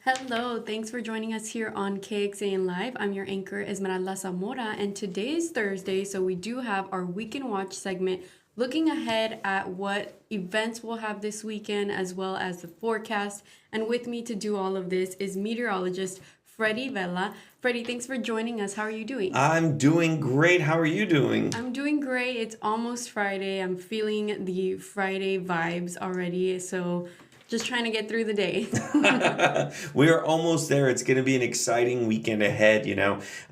Hello, thanks for joining us here on KXAN Live. I'm your anchor, Esmeralda Zamora, and today is Thursday, so we do have our Weekend Watch segment looking ahead at what events we'll have this weekend as well as the forecast. And with me to do all of this is meteorologist Freddy Vela. Freddy, thanks for joining us. How are you doing? I'm doing great. How are you doing? I'm doing great. It's almost Friday. I'm feeling the Friday vibes already, so just trying to get through the day. We are almost there. It's going to be an exciting weekend ahead,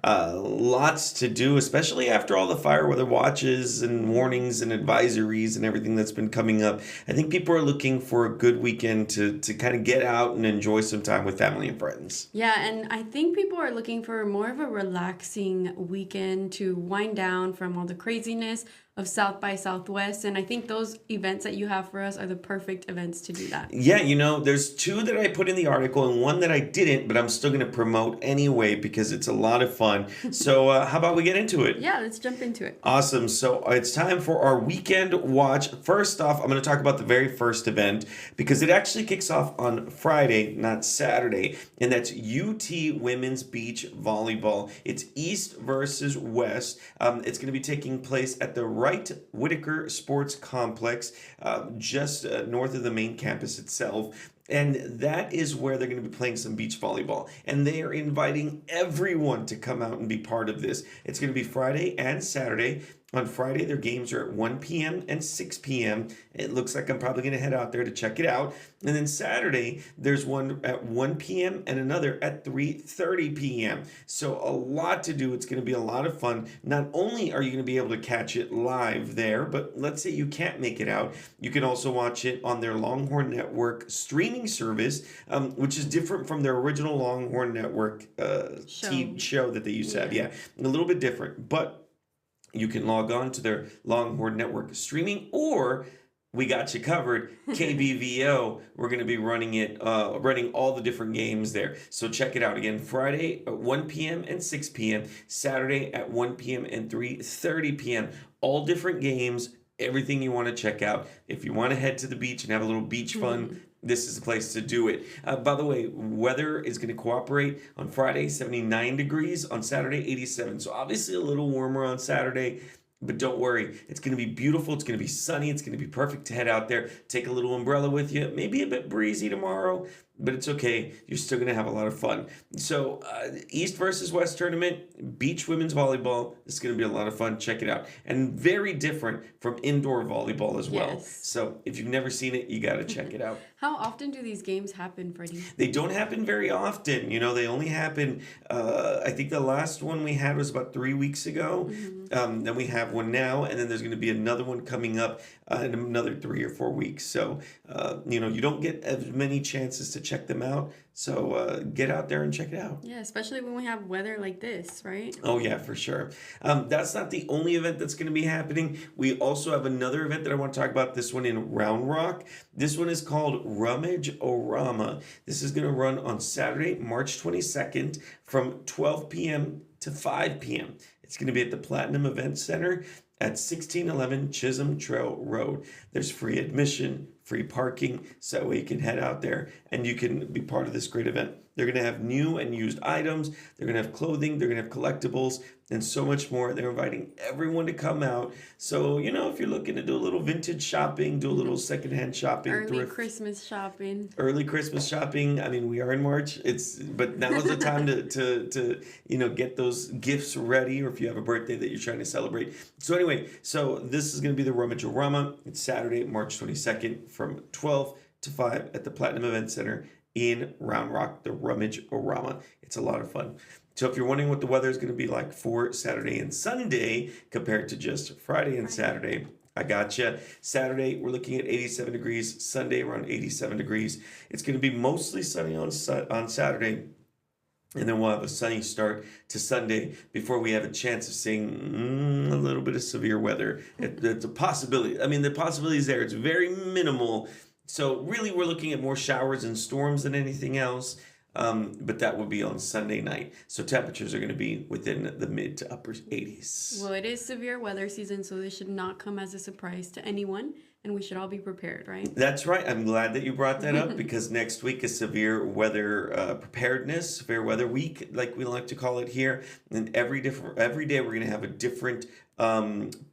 Lots to do, especially after all the fire weather watches and warnings and advisories and everything that's been coming up. I think people are looking for a good weekend to kind of get out and enjoy some time with family and friends. Yeah, and I think people are looking for more of a relaxing weekend to wind down from all the craziness of South by Southwest. And I think those events that you have for us are the perfect events to do that. Yeah, there's two that I put in the article and one that I didn't, but I'm still going to promote anyway because it's a lot of fun. So how about we get into it? Yeah, let's jump into it. Awesome. So it's time for our weekend watch. First off, I'm going to talk about the very first event because it actually kicks off on Friday, not Saturday, and that's UT Women's Beach Volleyball. It's East versus West. It's going to be taking place at the Wright Whitaker Sports Complex, just north of the main campus itself. And that is where they're going to be playing some beach volleyball. And they are inviting everyone to come out and be part of this. It's going to be Friday and Saturday. On Friday, their games are at 1 p.m. and 6 p.m. It looks like I'm probably going to head out there to check it out. And then Saturday, there's one at 1 p.m. and another at 3:30 p.m. So a lot to do. It's going to be a lot of fun. Not only are you going to be able to catch it live there, but let's say you can't make it out. You can also watch it on their Longhorn Network streaming service, which is different from their original Longhorn Network show that they used to have. Yeah, a little bit different. But you can log on to their Longhorn Network streaming, or we got you covered, KBVO. We're going to be running all the different games there. So check it out again. Friday at 1 p.m. and 6 p.m. Saturday at 1 p.m. and 3:30 p.m. All different games, everything you want to check out. If you want to head to the beach and have a little beach fun, this is the place to do it. By the way, weather is going to cooperate. On Friday, 79 degrees. On Saturday, 87. So obviously a little warmer on Saturday. But don't worry, it's going to be beautiful. It's going to be sunny. It's going to be perfect to head out there. Take a little umbrella with you. Maybe a bit breezy tomorrow, but it's okay. You're still going to have a lot of fun. So East versus West tournament, beach women's volleyball. It's going to be a lot of fun. Check it out. And very different from indoor volleyball as well. Yes. So if you've never seen it, you got to check it out. How often do these games happen, Freddie? They don't happen very often. They only happen, I think the last one we had was about 3 weeks ago. Then we have one now, and then there's going to be another one coming up in another 3 or 4 weeks. So, you don't get as many chances to check them out. So get out there and check it out. Yeah, especially when we have weather like this, right? Oh, yeah, for sure. That's not the only event that's going to be happening. We also have another event that I want to talk about, this one in Round Rock. This one is called Rummage-O-Rama. This is going to run on Saturday, March 22nd from 12 p.m. to 5 p.m. It's going to be at the Platinum Event Center at 1611 Chisholm Trail Road. There's free admission, free parking, so that way you can head out there and you can be part of this great event. They're going to have new and used items. They're going to have clothing. They're going to have collectibles and so much more. They're inviting everyone to come out. So, if you're looking to do a little vintage shopping, do a little secondhand shopping. Early Christmas shopping. Early Christmas shopping. I mean, we are in March. But now's the time to get those gifts ready, or if you have a birthday that you're trying to celebrate. So anyway, this is going to be the Rummage-O-Rama. It's Saturday, March 22nd from 12 to 5 at the Platinum Event Center in Round Rock, the Rummage-O-Rama. It's a lot of fun. So if you're wondering what the weather is going to be like for Saturday and Sunday compared to just Friday and Saturday, I gotcha. Saturday, we're looking at 87 degrees. Sunday, around 87 degrees. It's going to be mostly sunny on Saturday. And then we'll have a sunny start to Sunday before we have a chance of seeing a little bit of severe weather. It's a possibility. I mean, the possibility is there. It's very minimal. So really, we're looking at more showers and storms than anything else. but that will be on Sunday night. So temperatures are going to be within the mid to upper 80s. Well, it is severe weather season, so this should not come as a surprise to anyone, and we should all be prepared, right? That's right. I'm glad that you brought that up because next week is severe weather preparedness, severe weather week, like we like to call it here. And every day we're going to have a different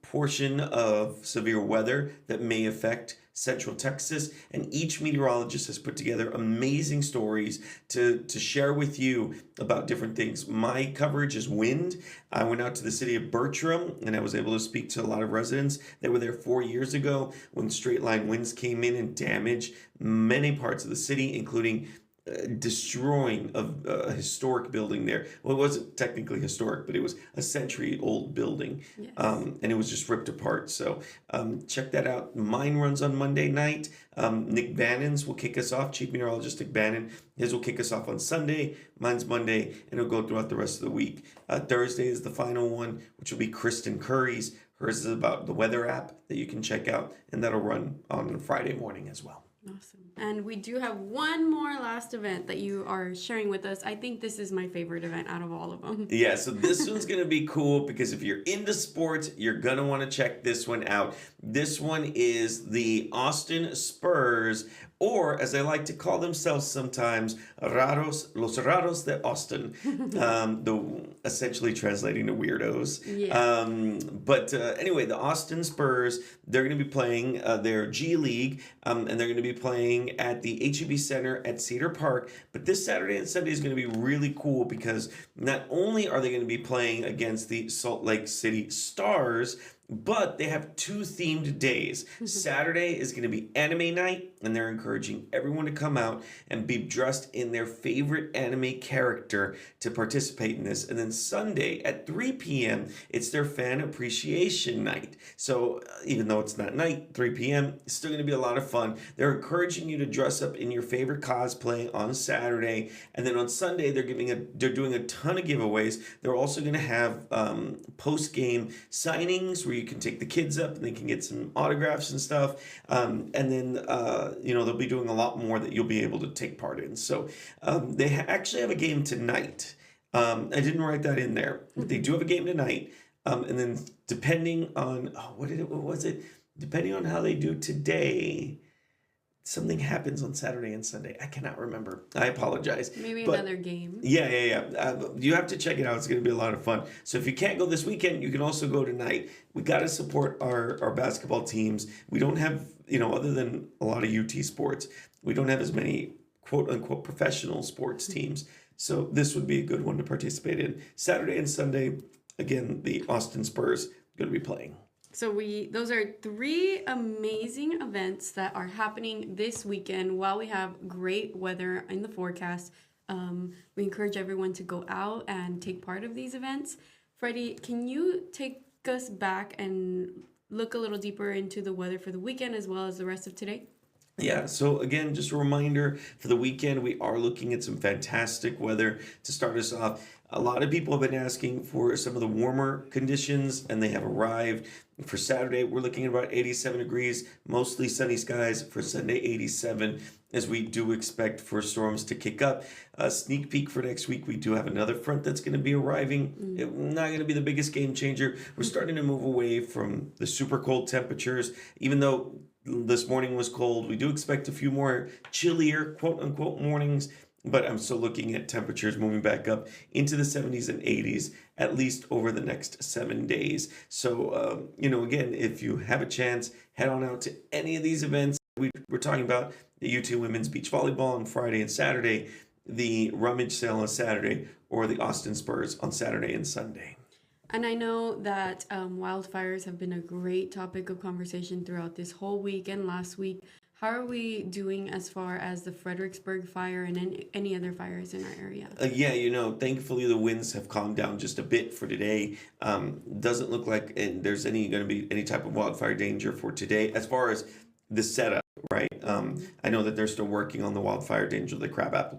portion of severe weather that may affect Central Texas, and each meteorologist has put together amazing stories to share with you about different things. My coverage is wind. I went out to the city of Bertram and I was able to speak to a lot of residents that were there 4 years ago when straight line winds came in and damaged many parts of the city, including destroying a historic building there. Well, it wasn't technically historic, but it was a century-old building, Yes. and it was just ripped apart. So check that out. Mine runs on Monday night. Nick Bannon's will kick us off. Chief Meteorologist Nick Bannon. His will kick us off on Sunday. Mine's Monday, and it'll go throughout the rest of the week. Thursday is the final one, which will be Kristen Curry's. Hers is about the weather app that you can check out, and that'll run on Friday morning as well. Awesome. And we do have one more last event that you are sharing with us. I think this is my favorite event out of all of them. Yeah, so this one's going to be cool because if you're into sports, you're going to want to check this one out. This one is the Austin Spurs, or as they like to call themselves sometimes, Raros, Los Raros de Austin, essentially translating to weirdos. Yeah. Anyway, the Austin Spurs, they're going to be playing their G League, and they're going to be playing at the HEB Center at Cedar Park. But this Saturday and Sunday is going to be really cool because not only are they going to be playing against the Salt Lake City Stars, but they have two themed days. Saturday is going to be anime night, and they're encouraging everyone to come out and be dressed in their favorite anime character to participate in this. And then Sunday at 3 p.m., it's their fan appreciation night. So even though it's not night, 3 p.m., it's still going to be a lot of fun. They're encouraging you to dress up in your favorite cosplay on Saturday. And then on Sunday, they're doing a ton of giveaways. They're also going to have post-game signings where you can take the kids up and they can get some autographs and stuff. And then, they'll be doing a lot more that you'll be able to take part in. So they actually have a game tonight. I didn't write that in there, but they do have a game tonight. And then depending on, depending on how they do today, something happens on Saturday and Sunday. I cannot remember. I apologize. Maybe another game. Yeah. You have to check it out. It's going to be a lot of fun. So if you can't go this weekend, you can also go tonight. We got to support our basketball teams. We don't have, other than a lot of UT sports, we don't have as many quote unquote professional sports teams. So this would be a good one to participate in. Saturday and Sunday, again, the Austin Spurs going to be playing. So those are three amazing events that are happening this weekend while we have great weather in the forecast. We encourage everyone to go out and take part of these events. Freddy, can you take us back and look a little deeper into the weather for the weekend as well as the rest of today? Yeah, so again, just a reminder for the weekend, we are looking at some fantastic weather to start us off. A lot of people have been asking for some of the warmer conditions, and they have arrived. For Saturday, we're looking at about 87 degrees, mostly sunny skies. For Sunday, 87, as we do expect for storms to kick up. A sneak peek for next week, we do have another front that's going to be arriving. It's not going to be the biggest game changer. We're starting to move away from the super cold temperatures, even though this morning was cold. We do expect a few more chillier, quote-unquote, mornings, but I'm still looking at temperatures moving back up into the 70s and 80s, at least over the next 7 days. So, again, if you have a chance, head on out to any of these events. We're talking about the UT Women's Beach Volleyball on Friday and Saturday, the Rummage Sale on Saturday, or the Austin Spurs on Saturday and Sunday. And I know that wildfires have been a great topic of conversation throughout this whole week and last week. How are we doing as far as the Fredericksburg fire and any other fires in our area? Thankfully the winds have calmed down just a bit for today. Doesn't look like there's going to be any type of wildfire danger for today as far as the setup, right? I know that they're still working on the wildfire danger of the crabapple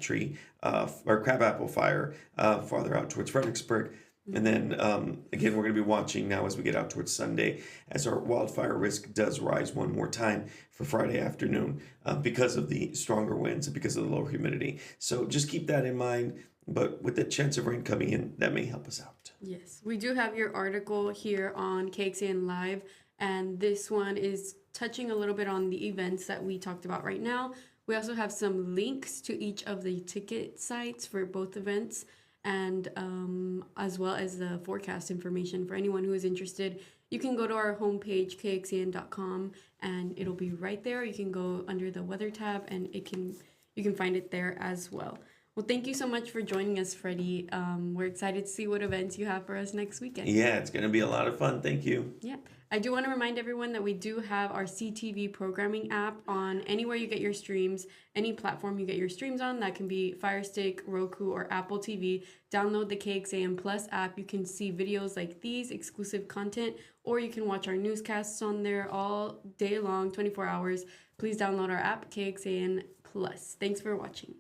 fire farther out towards Fredericksburg. And then again, we're going to be watching now as we get out towards Sunday as our wildfire risk does rise one more time for Friday afternoon because of the stronger winds and because of the lower humidity. So just keep that in mind. But with the chance of rain coming in, that may help us out. Yes, we do have your article here on KXAN Live, and this one is touching a little bit on the events that we talked about right now. We also have some links to each of the ticket sites for both events, and as well as the forecast information for anyone who is interested. You can go to our homepage, kxan.com, and it'll be right there. You can go under the weather tab, and you can find it there as well. Well, thank you so much for joining us, Freddy. We're excited to see what events you have for us next weekend. Yeah, it's going to be a lot of fun. Thank you. Yeah. I do want to remind everyone that we do have our CTV programming app on anywhere you get your streams, any platform you get your streams on. That can be Fire Stick, Roku, or Apple TV. Download the KXAM Plus app. You can see videos like these, exclusive content, or you can watch our newscasts on there all day long, 24 hours. Please download our app, KXAN Plus. Thanks for watching.